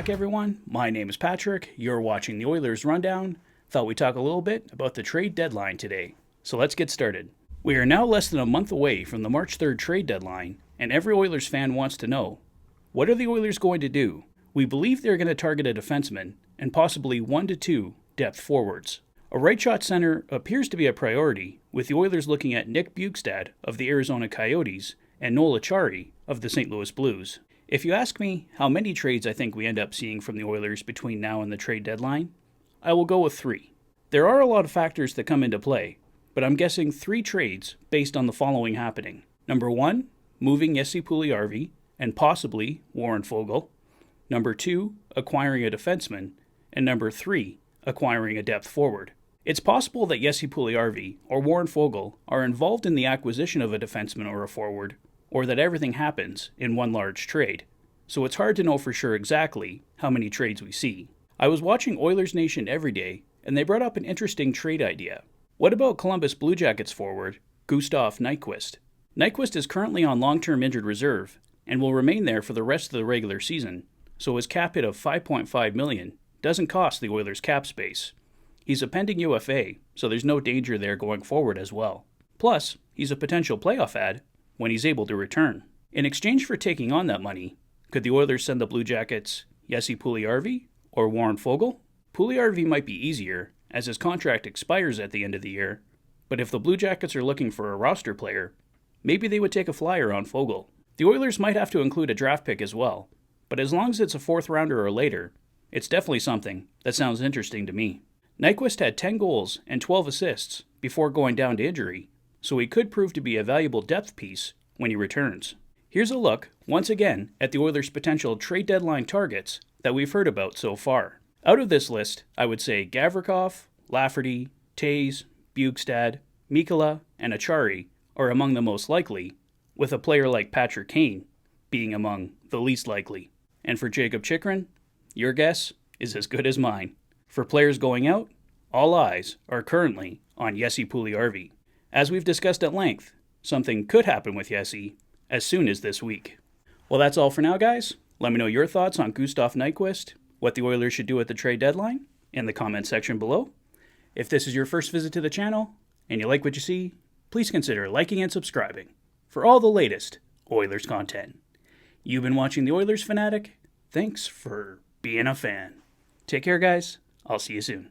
back, everyone. My name is Patrick. You're watching the Oilers Rundown. Thought we'd talk a little bit about the trade deadline today. So let's get started. We are now less than a month away from the March 3rd trade deadline, and every Oilers fan wants to know, what are the Oilers going to do? We believe they're going to target a defenseman and possibly 1 to 2 depth forwards. A right shot center appears to be a priority, with the Oilers looking at Nick Bjugstad of the Arizona Coyotes and Noel Acciari of the St. Louis Blues. If you ask me how many trades I think we end up seeing from the Oilers between now and the trade deadline, I will go with 3. There are a lot of factors that come into play, but I'm guessing 3 trades based on the following happening. Number 1, moving Jesse Puljujarvi and possibly Warren Foegele. Number 2, acquiring a defenseman. And number 3, acquiring a depth forward. It's possible that Jesse Puljujarvi or Warren Foegele are involved in the acquisition of a defenseman or a forward, or that everything happens in one large trade. So it's hard to know for sure exactly how many trades we see. I was watching Oilers Nation every day, and they brought up an interesting trade idea. What about Columbus Blue Jackets forward Gustav Nyquist? Nyquist is currently on long-term injured reserve and will remain there for the rest of the regular season, so his cap hit of $5.5 million doesn't cost the Oilers cap space. He's a pending UFA, so there's no danger there going forward as well. Plus, he's a potential playoff add when he's able to return. In exchange for taking on that money, could the Oilers send the Blue Jackets Jesse Puljujarvi or Warren Foegele? Puljujarvi might be easier, as his contract expires at the end of the year, but if the Blue Jackets are looking for a roster player, maybe they would take a flyer on Foegele. The Oilers might have to include a draft pick as well, but as long as it's a 4th rounder or later, it's definitely something that sounds interesting to me. Nyquist had 10 goals and 12 assists before going down to injury, so he could prove to be a valuable depth piece when he returns. Here's a look, once again, at the Oilers' potential trade deadline targets that we've heard about so far. Out of this list, I would say Gavrikov, Lafferty, Taves, Bjugstad, Mikkola, and Acciari are among the most likely, with a player like Patrick Kane being among the least likely. And for Jakob Chychrun, your guess is as good as mine. For players going out, all eyes are currently on Jesse Puljujarvi. As we've discussed at length, something could happen with Jesse as soon as this week. Well, that's all for now, guys. Let me know your thoughts on Gustav Nyquist, what the Oilers should do at the trade deadline, in the comment section below. If this is your first visit to the channel, and you like what you see, please consider liking and subscribing for all the latest Oilers content. You've been watching the Oilers Fanatic. Thanks for being a fan. Take care, guys. I'll see you soon.